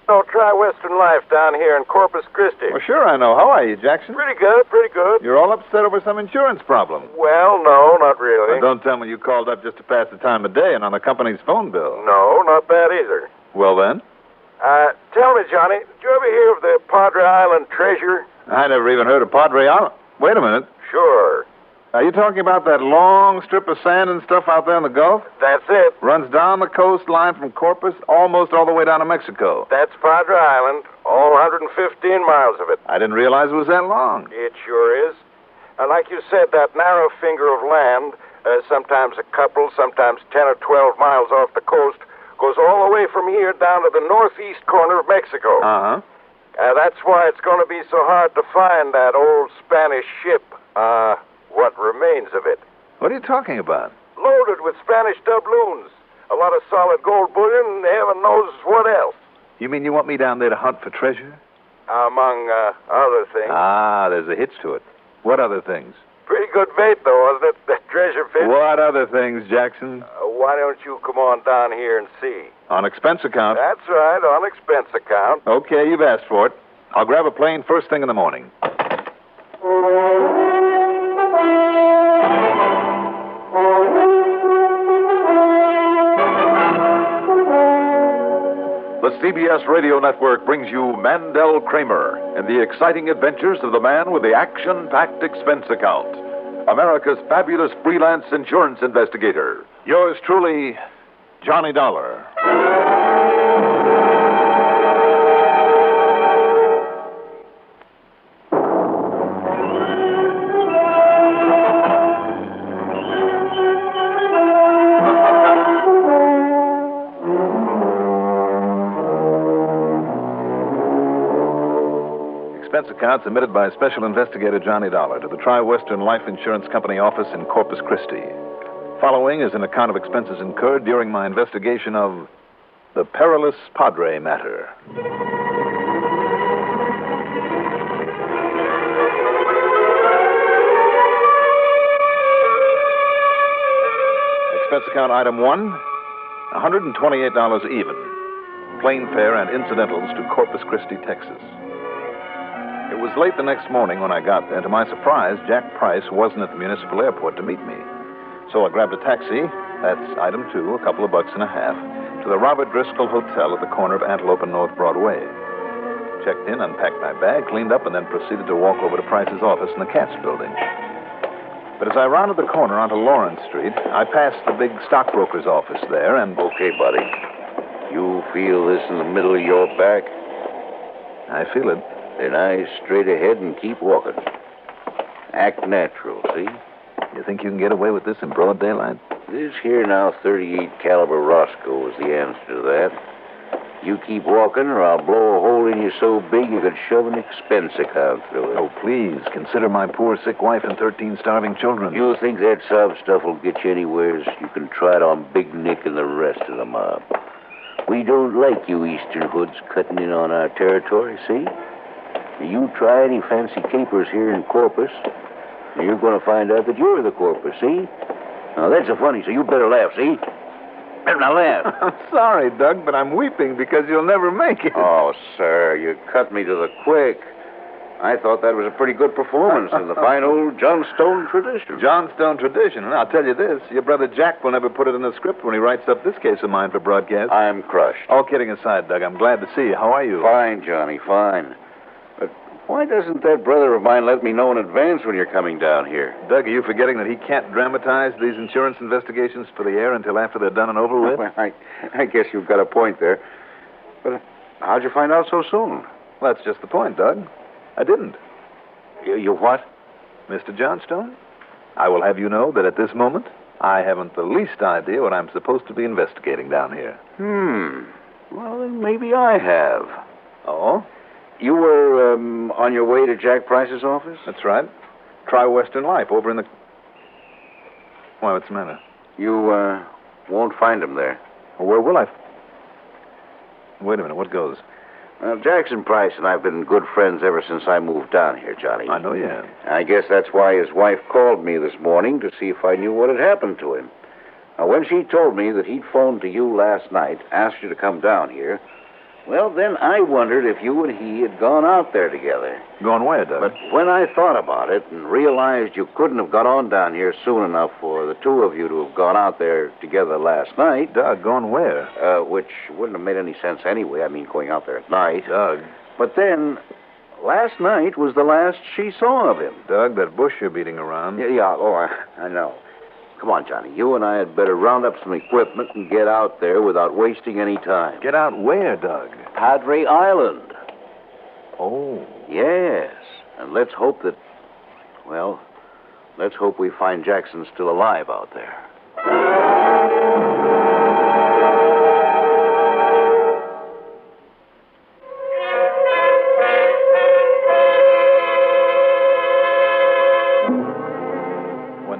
know, try Western Life down here in Corpus Christi. Well, sure I know. How are you, Jackson? Pretty good, pretty good. You're all upset over some insurance problem. Well, no, not really. Well, don't tell me you called up just to pass the time of day and on the company's phone bill. No, not that either. Well, then? Tell me, Johnny, did you ever hear of the Padre Island treasure? I never even heard of Padre Island. Wait a minute. Sure. Are you talking about that long strip of sand and stuff out there in the Gulf? That's it. Runs down the coastline from Corpus almost all the way down to Mexico. That's Padre Island, all 115 miles of it. I didn't realize it was that long. It sure is. Like you said, that narrow finger of land, sometimes a couple, sometimes 10 or 12 miles off the coast, goes all the way from here down to the northeast corner of Mexico. Uh-huh. That's why it's going to be so hard to find that old Spanish ship, what remains of it. What are you talking about? Loaded with Spanish doubloons. A lot of solid gold bullion, and heaven knows what else. You mean you want me down there to hunt for treasure? Among other things. Ah, there's a hitch to it. What other things? Pretty good bait, though, wasn't it? That treasure fish. What other things, Jackson? Why don't you come on down here and see? On expense account. That's right, on expense account. Okay, you've asked for it. I'll grab a plane first thing in the morning. The CBS Radio Network brings you Mandel Kramer and the exciting adventures of the man with the action-packed expense account, America's fabulous freelance insurance investigator. Yours truly, Johnny Dollar. Expense account submitted by Special Investigator Johnny Dollar to the Tri-Western Life Insurance Company office in Corpus Christi. Following is an account of expenses incurred during my investigation of the Perilous Padre matter. Expense account item 1, $128 even. Plane fare and incidentals to Corpus Christi, Texas. It was late the next morning when I got there. To my surprise, Jack Price wasn't at the municipal airport to meet me. So I grabbed a taxi, that's item 2, a couple of bucks and a half, to the Robert Driscoll Hotel at the corner of Antelope and North Broadway. Checked in, unpacked my bag, cleaned up, and then proceeded to walk over to Price's office in the Katz building. But as I rounded the corner onto Lawrence Street, I passed the big stockbroker's office there and... Okay, buddy. You feel this in the middle of your back? I feel it. Then eyes straight ahead and keep walking. Act natural, see? You think you can get away with this in broad daylight? This here now 38 caliber Roscoe is the answer to that. You keep walking or I'll blow a hole in you so big you could shove an expense account through it. Oh, please, consider my poor sick wife and 13 starving children. You think that sob stuff will get you anywheres? You can try it on Big Nick and the rest of the mob. We don't like you Eastern hoods cutting in on our territory, see? You try any fancy capers here in Corpus, and you're going to find out that you're the Corpus, see? Now, that's a funny, so you better laugh, see? Better not laugh. I'm sorry, Doug, but I'm weeping because you'll never make it. Oh, sir, you cut me to the quick. I thought that was a pretty good performance in the fine old Johnstone tradition. Johnstone tradition. And I'll tell you this, your brother Jack will never put it in the script when he writes up this case of mine for broadcast. I'm crushed. All kidding aside, Doug, I'm glad to see you. How are you? Fine, Johnny, fine. But why doesn't that brother of mine let me know in advance when you're coming down here? Doug, are you forgetting that he can't dramatize these insurance investigations for the air until after they're done and over with? Well, I guess you've got a point there. But how'd you find out so soon? Well, that's just the point, Doug. I didn't. You what? Mr. Johnstone, I will have you know that at this moment, I haven't the least idea what I'm supposed to be investigating down here. Well, then maybe I have. Oh? You were on your way to Jack Price's office? That's right. Tri-Western Life over in the... Why, what's the matter? You won't find him there. Well, where will I... Wait a minute, what goes? Well, Jackson Price and I have been good friends ever since I moved down here, Johnny. I know you have. I guess that's why his wife called me this morning to see if I knew what had happened to him. Now, when she told me that he'd phoned to you last night, asked you to come down here, Well, then I wondered if you and he had gone out there together. Going where, Doug? But when I thought about it and realized you couldn't have got on down here soon enough for the two of you to have gone out there together last night... Doug, going where? Which wouldn't have made any sense anyway. I mean, going out there at night. Doug. But then, last night was the last she saw of him. Doug, that bush you're beating around. Yeah, I know. Come on, Johnny. You and I had better round up some equipment and get out there without wasting any time. Get out where, Doug? Padre Island. Oh. Yes. And let's hope that... Well, let's hope we find Jackson still alive out there.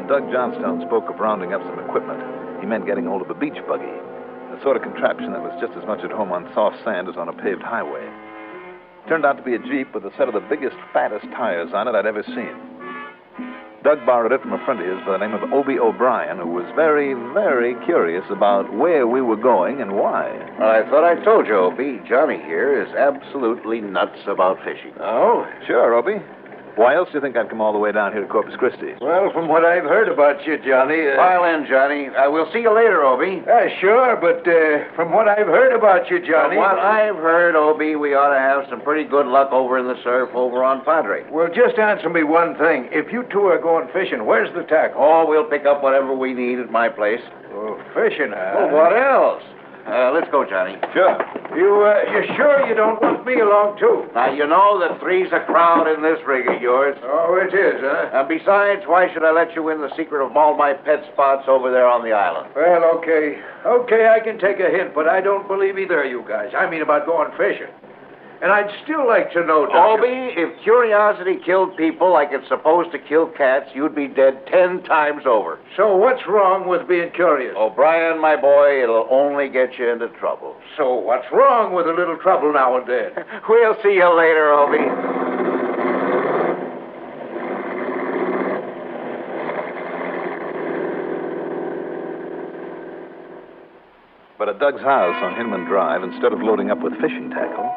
Doug Johnstone spoke of rounding up some equipment, he meant getting hold of a beach buggy, the sort of contraption that was just as much at home on soft sand as on a paved highway. Turned out to be a Jeep with a set of the biggest, fattest tires on it I'd ever seen. Doug borrowed it from a friend of his by the name of Obie O'Brien, who was very, very curious about where we were going and why. Well, I thought I told you, Obie. Johnny here is absolutely nuts about fishing. Oh? Sure, Obie. Why else do you think I'd come all the way down here to Corpus Christi? Well, from what I've heard about you, Johnny... File in, Johnny. We'll see you later, Obie. Sure, but from what I've heard about you, Johnny... From what I've heard, Obie, we ought to have some pretty good luck over in the surf over on Padre. Well, just answer me one thing. If you two are going fishing, where's the tackle? Oh, we'll pick up whatever we need at my place. Oh, fishing, huh? Well, what else? Let's go, Johnny. Sure. You sure you don't want me along, too? Now, you know that three's a crowd in this rig of yours. Oh, it is, huh? And besides, why should I let you in the secret of all my pet spots over there on the island? Well, okay. Okay, I can take a hint, but I don't believe either of you guys. I mean about going fishing. And I'd still like to know, Doctor... Obie, if curiosity killed people like it's supposed to kill cats, you'd be dead 10 times over. So what's wrong with being curious? O'Brien, my boy, it'll only get you into trouble. So what's wrong with a little trouble now and then? We'll see you later, Obie. But at Doug's house on Hinman Drive, instead of loading up with fishing tackle,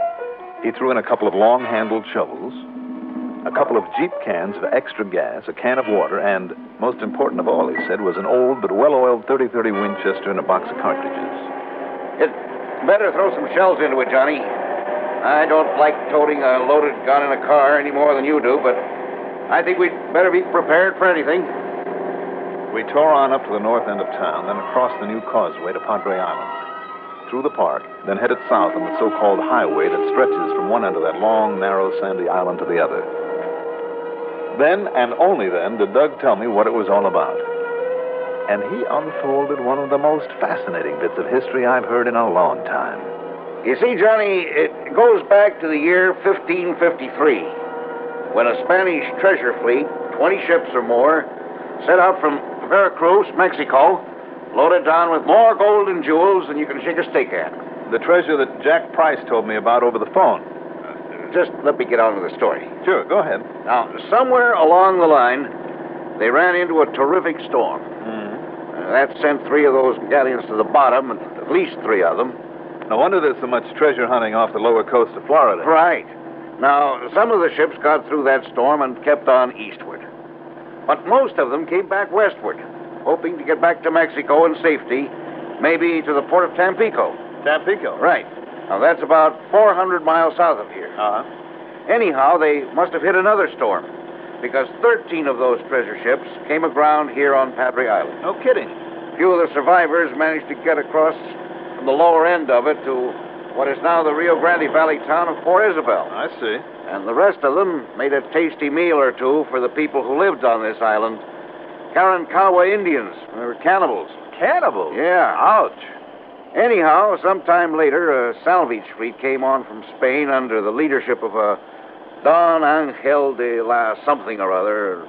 he threw in a couple of long-handled shovels, a couple of Jeep cans of extra gas, a can of water, and, most important of all, he said, was an old but well-oiled 30-30 Winchester and a box of cartridges. You'd better throw some shells into it, Johnny. I don't like toting a loaded gun in a car any more than you do, but I think we'd better be prepared for anything. We tore on up to the north end of town, then across the new causeway to Padre Island, through the park, then headed south on the so-called highway that stretches from one end of that long, narrow, sandy island to the other. Then, and only then, did Doug tell me what it was all about. And he unfolded one of the most fascinating bits of history I've heard in a long time. You see, Johnny, it goes back to the year 1553, when a Spanish treasure fleet, 20 ships or more, set out from Veracruz, Mexico, loaded down with more gold and jewels than you can shake a stick at. The treasure that Jack Price told me about over the phone. Just let me get on with the story. Sure, go ahead. Now, somewhere along the line, they ran into a terrific storm. That sent 3 of those galleons to the bottom, and at least 3 of them. No wonder there's so much treasure hunting off the lower coast of Florida. Right. Now, some of the ships got through that storm and kept on eastward. But most of them came back westward, hoping to get back to Mexico in safety, maybe to the port of Tampico. Tampico? Right. Now, that's about 400 miles south of here. Uh-huh. Anyhow, they must have hit another storm, because 13 of those treasure ships came aground here on Padre Island. No kidding. A few of the survivors managed to get across from the lower end of it to what is now the Rio Grande Valley town of Port Isabel. I see. And the rest of them made a tasty meal or two for the people who lived on this island. Karankawa Indians. They were cannibals. Cannibals? Yeah. Ouch. Anyhow, sometime later, a salvage fleet came on from Spain under the leadership of a Don Angel de la something or other,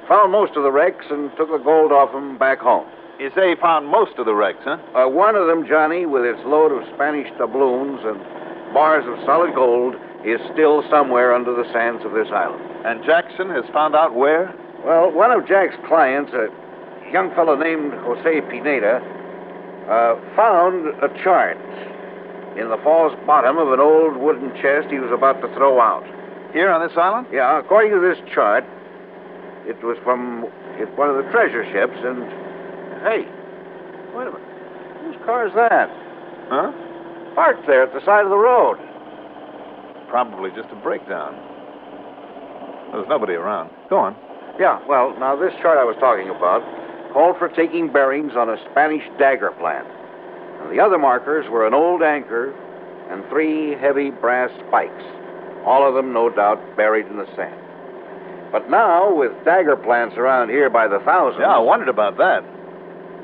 found most of the wrecks and took the gold off them back home. You say he found most of the wrecks, huh? One of them, Johnny, with its load of Spanish doubloons and bars of solid gold, is still somewhere under the sands of this island. And Jackson has found out where? Well, one of Jack's clients, a young fellow named Jose Pineda, found a chart. in the false bottom of an old wooden chest he was about to throw out. Here on this island? Yeah, according to this chart, it was from one of the treasure ships, and... Hey, wait a minute. Whose car is that? Huh? Parked there at the side of the road. Probably just a breakdown. There's nobody around. Go on. Yeah, well, now this chart I was talking about called for taking bearings on a Spanish dagger plant. And the other markers were an old anchor and 3 heavy brass spikes, all of them, no doubt, buried in the sand. But now, with dagger plants around here by the thousands... Yeah, I wondered about that.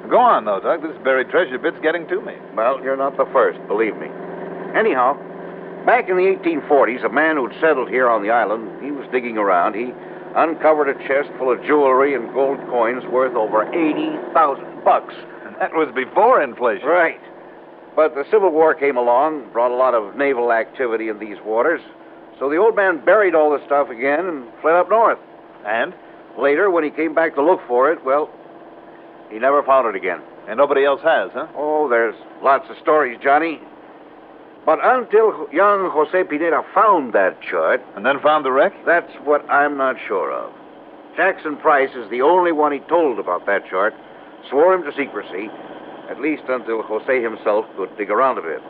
Go on, though, Doug. This buried treasure bit's getting to me. Well, you're not the first, believe me. Anyhow, back in the 1840s, a man who'd settled here on the island, he was digging around. He uncovered a chest full of jewelry and gold coins worth over $80,000. And that was before inflation. Right. But the Civil War came along, brought a lot of naval activity in these waters. So the old man buried all the stuff again and fled up north. And? Later, when he came back to look for it, well, he never found it again. And nobody else has, huh? Oh, there's lots of stories, Johnny. But until young Jose Pineda found that chart... And then found the wreck? That's what I'm not sure of. Jackson Price is the only one he told about that chart, swore him to secrecy, at least until Jose himself could dig around a bit.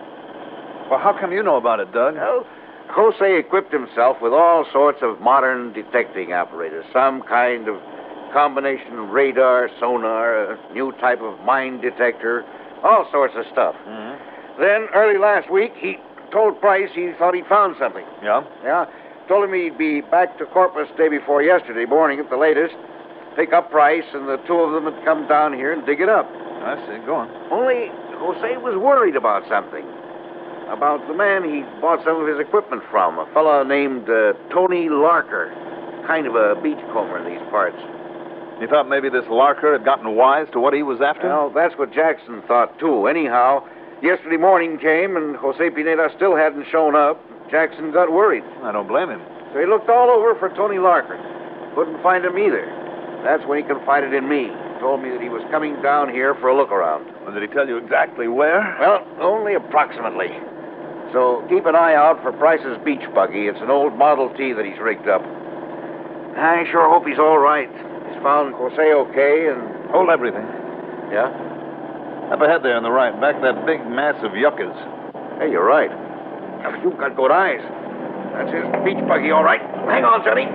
Well, how come you know about it, Doug? Well, Jose equipped himself with all sorts of modern detecting apparatus, some kind of combination of radar, sonar, a new type of mine detector, all sorts of stuff. Mm-hmm. Then, early last week, he told Price he thought he'd found something. Yeah? Yeah. Told him he'd be back to Corpus day before yesterday morning at the latest, pick up Price, and the two of them would come down here and dig it up. I see. Go on. Only Jose was worried about something. About the man he bought some of his equipment from, a fellow named Tony Larker, kind of a beachcomber in these parts. You thought maybe this Larker had gotten wise to what he was after? Well, that's what Jackson thought, too. Anyhow, yesterday morning came, and Jose Pineda still hadn't shown up. Jackson got worried. I don't blame him. So he looked all over for Tony Larker. Couldn't find him either. That's when he confided in me. Told me that he was coming down here for a look around. Well, did he tell you exactly where? Well, only approximately. So keep an eye out for Price's beach buggy. It's an old Model T that he's rigged up. I sure hope he's all right. He's found Jose okay and... Hold everything. Yeah? Up ahead there on the right, back that big mass of yuccas. Hey, you're right. Now, you've got good eyes. That's his beach buggy, all right. Hang on, Johnny.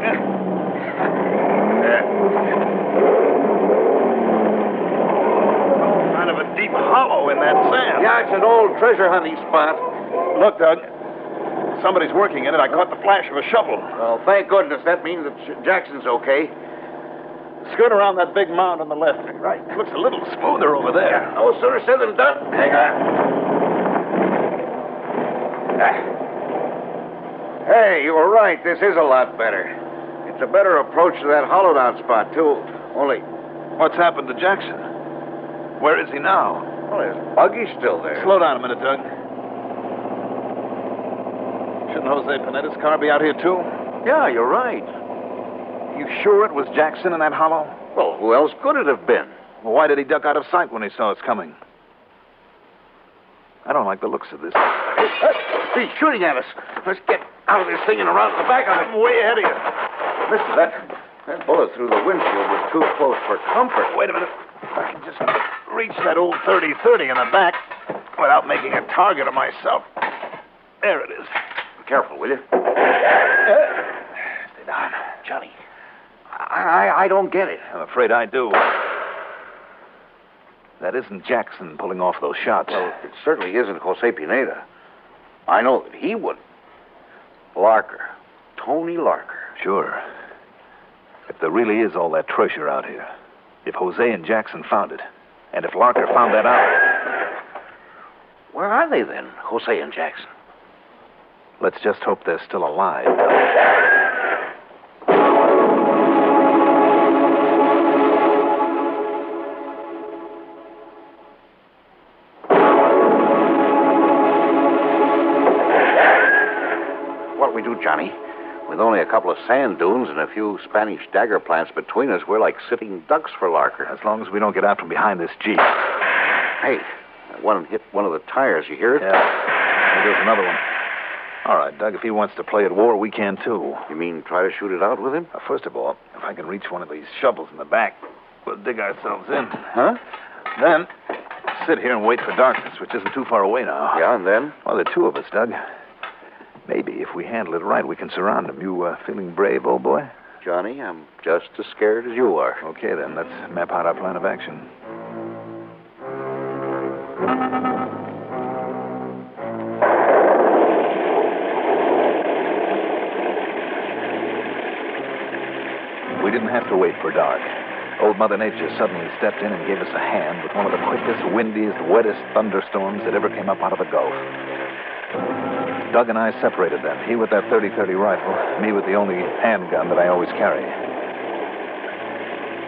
Kind of a deep hollow in that sand. Yeah, it's an old treasure hunting spot. Look, Doug. Somebody's working in it. I caught the flash of a shovel. Well, thank goodness. That means that Jackson's okay. Skirt around that big mound on the left. Right. It looks a little smoother over there. Yeah, no sooner said than done. Hang on. Hey, you were right. This is a lot better. It's a better approach to that hollowed-out spot, too. Only... What's happened to Jackson? Where is he now? Well, his buggy's still there. Slow down a minute, Doug. Shouldn't Jose Pineda's car be out here, too? Yeah, you're right. You sure it was Jackson in that hollow? Well, who else could it have been? Well, why did he duck out of sight when he saw us coming? I don't like the looks of this. He's shooting at us. Let's get out of this thing and around to the back of it. I'm way ahead of you. Listen, that bullet through the windshield was too close for comfort. Wait a minute. I can just reach that old 30-30 in the back without making a target of myself. There it is. Be careful, will you? Stay down. Johnny, I don't get it. I'm afraid I do. That isn't Jackson pulling off those shots. Well, it certainly isn't Jose Pineda. I know that he would. Larker. Tony Larker. Sure. If there really is all that treasure out here, if Jose and Jackson found it, and if Larker found that out... Where are they then, Jose and Jackson? Let's just hope they're still alive. What'll we do, Johnny? With only a couple of sand dunes and a few Spanish dagger plants between us, we're like sitting ducks for Larker. As long as we don't get out from behind this Jeep. Hey, that one hit one of the tires. You hear it? Yeah. There goes another one. All right, Doug, if he wants to play at war, we can too. You mean try to shoot it out with him? First of all, if I can reach one of these shovels in the back, we'll dig ourselves in. Huh? Then, sit here and wait for darkness, which isn't too far away now. Yeah, and then? Well, there are two of us, Doug. Maybe if we handle it right, we can surround him. You feeling brave, old boy? Johnny, I'm just as scared as you are. Okay, then. Let's map out our plan of action. We didn't have to wait for dark. Old Mother Nature suddenly stepped in and gave us a hand with one of the quickest, windiest, wettest thunderstorms that ever came up out of the Gulf. Doug and I separated then, he with that .30-30 rifle, me with the only handgun that I always carry.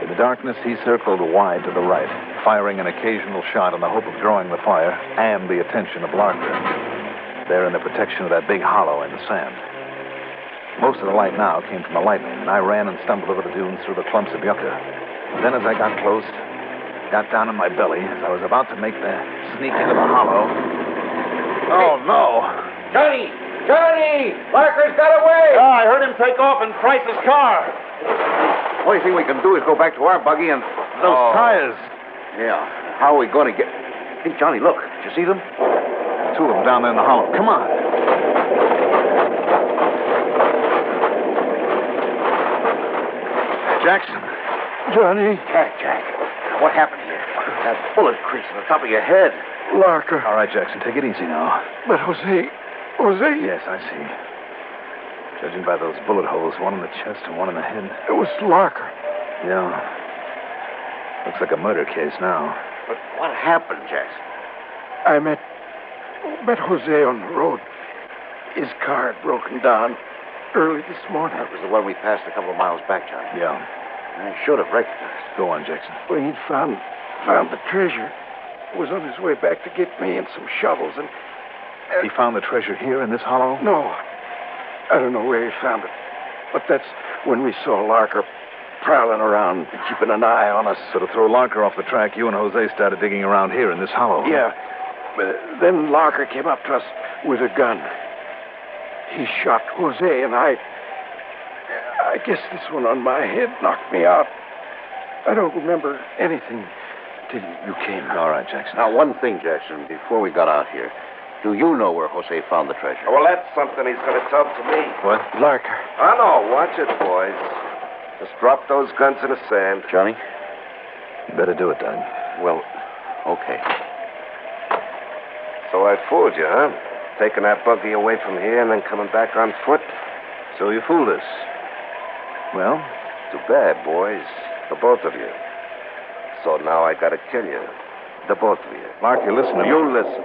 In the darkness, he circled wide to the right, firing an occasional shot in the hope of drawing the fire and the attention of Larker, there in the protection of that big hollow in the sand. Most of the light now came from the lightning, and I ran and stumbled over the dunes through the clumps of yucca. Then as I got close, got down on my belly, as I was about to make the sneak into the hollow. Oh, no. Johnny! Johnny! Larker's got away! Oh, I heard him take off in Price's car. Only thing we can do is go back to our buggy and... Those tires. Yeah. How are we going to get... Hey, Johnny, look. Did you see them? Two of them down there in the hollow. Come on. Jackson. Johnny. Jack. What happened here? That bullet crease on the top of your head. Larker. All right, Jackson, take it easy now. But Jose... Yes, I see. Judging by those bullet holes, one in the chest and one in the head. It was Larker. Yeah. Looks like a murder case now. But what happened, Jackson? I met Jose on the road. His car had broken down early this morning. That was the one we passed a couple of miles back, Johnny. Yeah. I should have recognized. Go on, Jackson. Well, he'd found the treasure. He was on his way back to get me and some shovels, and... He found the treasure here in this hollow? No. I don't know where he found it. But that's when we saw Larker prowling around, keeping an eye on us. So to throw Larker off the track, you and Jose started digging around here in this hollow. Yeah. But then Larker came up to us with a gun. He shot Jose, and I guess this one on my head knocked me out. I don't remember anything till you came. All right, Jackson. Now, one thing, Jackson, before we got out here. Do you know where Jose found the treasure? Well, that's something he's going to tell to me. What? Larker. I know. Watch it, boys. Just drop those guns in the sand. Johnny? You better do it, Doug. Well, okay. So I fooled you, huh? Taking that buggy away from here and then coming back on foot? So you fooled us. Well? Too bad, boys. The both of you. So now I got to kill you. The both of you. Larker, listen to me. You listen.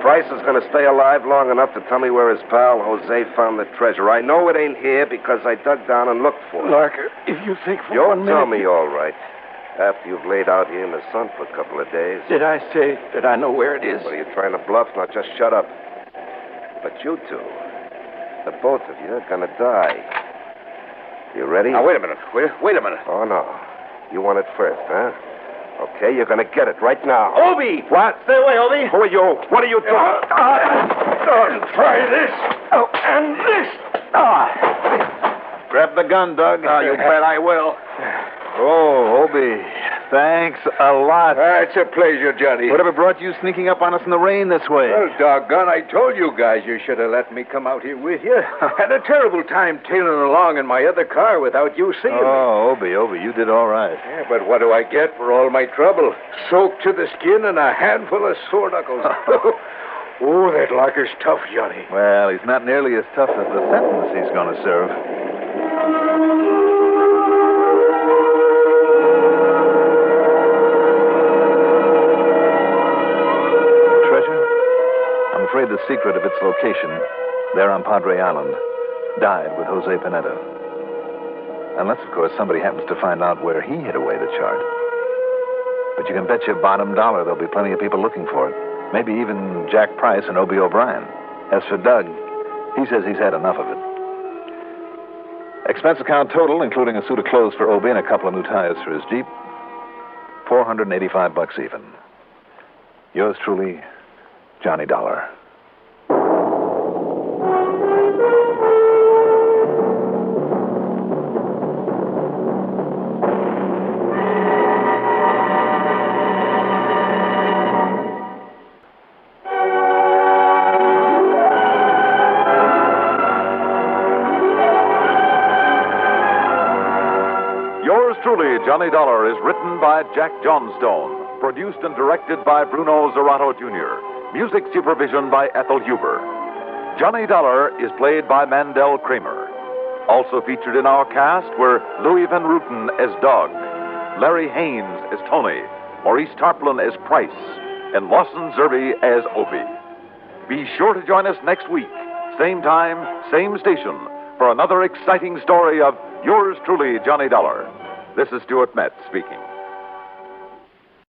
Price is going to stay alive long enough to tell me where his pal Jose found the treasure. I know it ain't here because I dug down and looked for it. Larker, if you think for You'll 1 minute... tell me all right. After you've laid out here in the sun for a couple of days. Did I say that I know where it is? What, are you trying to bluff? Now just shut up. But you two, the both of you are going to die. You ready? Now, wait a minute. Wait a minute. Oh, no. You want it first, huh? Okay, you're going to get it right now. Obi! What? Stay away, Obi. Who are you? What are you doing? Try this. Oh, and this. Grab the gun, Doug. You bet I will. Oh, Obi. Thanks a lot. It's a pleasure, Johnny. Whatever brought you sneaking up on us in the rain this way? Well, doggone, I told you guys you should have let me come out here with you. Had a terrible time tailing along in my other car without you seeing me. Oh, Obi, you did all right. Yeah, but what do I get for all my trouble? Soaked to the skin and a handful of sore knuckles. Oh, that Larker's tough, Johnny. Well, he's not nearly as tough as the sentence he's going to serve. I'm afraid the secret of its location, there on Padre Island, died with Jose Pineda. Unless, of course, somebody happens to find out where he hid away the chart. But you can bet your bottom dollar there'll be plenty of people looking for it. Maybe even Jack Price and Obie O'Brien. As for Doug, he says he's had enough of it. Expense account total, including a suit of clothes for Obie and a couple of new tires for his Jeep, $485 even. Yours truly, Johnny Dollar. Johnny Dollar is written by Jack Johnstone, produced and directed by Bruno Zerato Jr., music supervision by Ethel Huber. Johnny Dollar is played by Mandel Kramer. Also featured in our cast were Louis Van Ruten as Dog, Larry Haynes as Tony, Maurice Tarplin as Price, and Lawson Zerby as Opie. Be sure to join us next week, same time, same station, for another exciting story of yours truly, Johnny Dollar. This is Stuart Metz speaking.